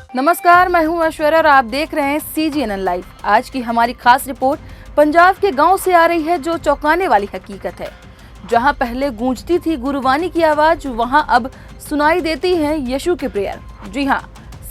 नमस्कार, मैं हूं ऐश्वर्या और आप देख रहे हैं CGNN लाइव। आज की हमारी खास रिपोर्ट पंजाब के गांव से आ रही है, जो चौंकाने वाली हकीकत है। जहां पहले गूंजती थी गुरुवाणी की आवाज, वहां अब सुनाई देती है यीशु की प्रेयर। जी हां,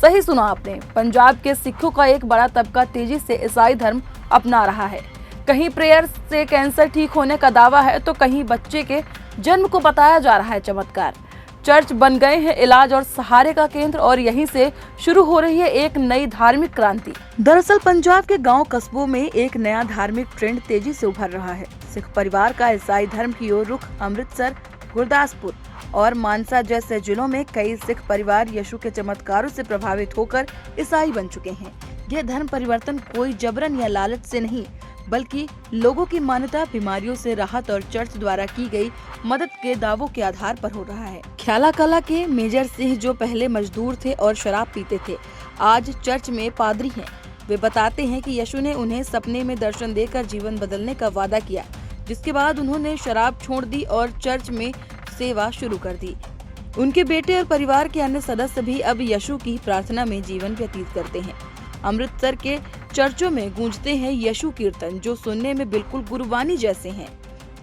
सही सुना आपने। पंजाब के सिखों का एक बड़ा तबका तेजी से ईसाई धर्म अपना रहा है। कहीं प्रेयर से कैंसर ठीक होने का दावा है, तो कहीं बच्चे के जन्म को बताया जा रहा है चमत्कार। चर्च बन गए हैं इलाज और सहारे का केंद्र, और यहीं से शुरू हो रही है एक नई धार्मिक क्रांति। दरअसल पंजाब के गांव कस्बों में एक नया धार्मिक ट्रेंड तेजी से उभर रहा है। सिख परिवार का ईसाई धर्म की ओर रुख अमृतसर, गुरदासपुर और मानसा जैसे जिलों में कई सिख परिवार यीशु के चमत्कारों से प्रभावित होकर ईसाई बन चुके हैं। यह धर्म परिवर्तन कोई जबरन या लालच से नहीं, बल्कि लोगों की मान्यता, बीमारियों से राहत और चर्च द्वारा की गई मदद के दावों के आधार पर हो रहा है। ख्याला कला के मेजर सिंह, जो पहले मजदूर थे और शराब पीते थे, आज चर्च में पादरी हैं। वे बताते हैं कि यीशु ने उन्हें सपने में दर्शन देकर जीवन बदलने का वादा किया, जिसके बाद उन्होंने शराब छोड़ दी और चर्च में सेवा शुरू कर दी। उनके बेटे और परिवार के अन्य सदस्य भी अब यीशु की प्रार्थना में जीवन व्यतीत करते हैं। अमृतसर के चर्चों में गूंजते हैं यीशु कीर्तन, जो सुनने में बिल्कुल गुरुवाणी जैसे हैं।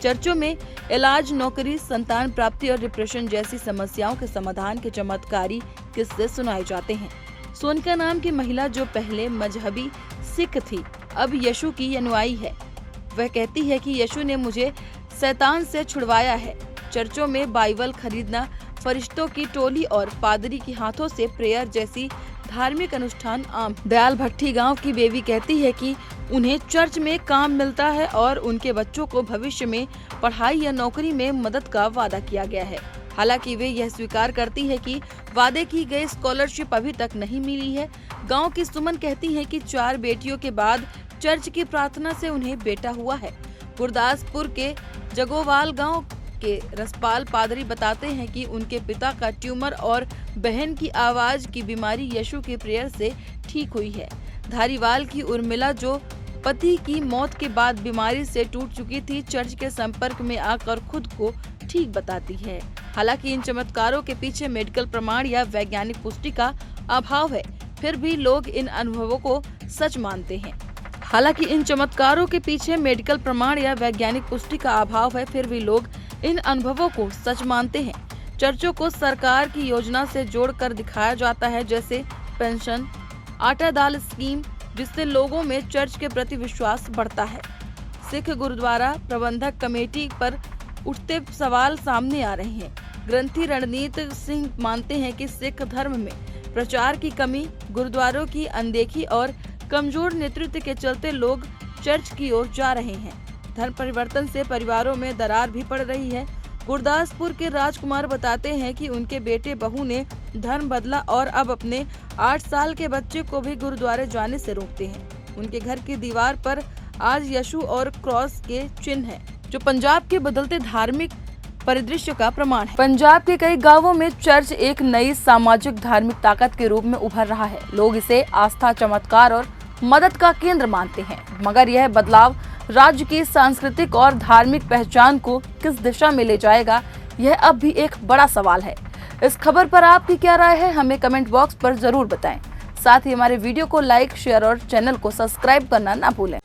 चर्चों में इलाज, नौकरी, संतान प्राप्ति और डिप्रेशन जैसी समस्याओं के समाधान के चमत्कारी किस्से सुनाए जाते हैं। सोनिका नाम की महिला, जो पहले मजहबी सिख थी, अब यीशु की अनुयायी है। वह कहती है कि यीशु ने मुझे शैतान से छुड़वाया है। चर्चों में बाइबल खरीदना, फरिश्तों की टोली और पादरी के हाथों से प्रेयर जैसी धार्मिक अनुष्ठान आम। दयाल भट्टी गांव की बेबी कहती है कि उन्हें चर्च में काम मिलता है और उनके बच्चों को भविष्य में पढ़ाई या नौकरी में मदद का वादा किया गया है। हालांकि वे यह स्वीकार करती है कि वादे की गई स्कॉलरशिप अभी तक नहीं मिली है। गांव की सुमन कहती है कि 4 बेटियों के बाद चर्च की प्रार्थना से उन्हें बेटा हुआ है। गुरदासपुर के जगोवाल गाँव के रसपाल पादरी बताते हैं कि उनके पिता का ट्यूमर और बहन की आवाज की बीमारी यीशु के प्रेयर से ठीक हुई है। धारीवाल की उर्मिला, जो पति की मौत के बाद बीमारी से टूट चुकी थी, चर्च के संपर्क में आकर खुद को ठीक बताती है। हालांकि इन चमत्कारों के पीछे मेडिकल प्रमाण या वैज्ञानिक पुष्टि का अभाव है, फिर भी लोग इन अनुभवों को सच मानते हैं। इन अनुभवों को सच मानते हैं। चर्चों को सरकार की योजना से जोड़कर दिखाया जाता है, जैसे पेंशन, आटा दाल स्कीम, जिससे लोगों में चर्च के प्रति विश्वास बढ़ता है। सिख गुरुद्वारा प्रबंधक कमेटी पर उठते सवाल सामने आ रहे हैं। ग्रंथी रणनीत सिंह मानते हैं कि सिख धर्म में प्रचार की कमी, गुरुद्वारों की अनदेखी और कमजोर नेतृत्व के चलते लोग चर्च की ओर जा रहे हैं। धर्म परिवर्तन से परिवारों में दरार भी पड़ रही है। गुरदासपुर के राजकुमार बताते हैं कि उनके बेटे बहू ने धर्म बदला और अब अपने 8 साल के बच्चे को भी गुरुद्वारे जाने से रोकते हैं। उनके घर की दीवार पर आज यीशु और क्रॉस के चिन्ह हैं, जो पंजाब के बदलते धार्मिक परिदृश्य का प्रमाण है। पंजाब के कई गांवों में चर्च एक नई सामाजिक धार्मिक ताकत के रूप में उभर रहा है। लोग इसे आस्था, चमत्कार और मदद का केंद्र मानते हैं, मगर यह बदलाव राज्य की सांस्कृतिक और धार्मिक पहचान को किस दिशा में ले जाएगा, यह अब भी एक बड़ा सवाल है। इस खबर पर आपकी क्या राय है, हमें कमेंट बॉक्स पर जरूर बताएं। साथ ही हमारे वीडियो को लाइक, शेयर और चैनल को सब्सक्राइब करना ना भूलें।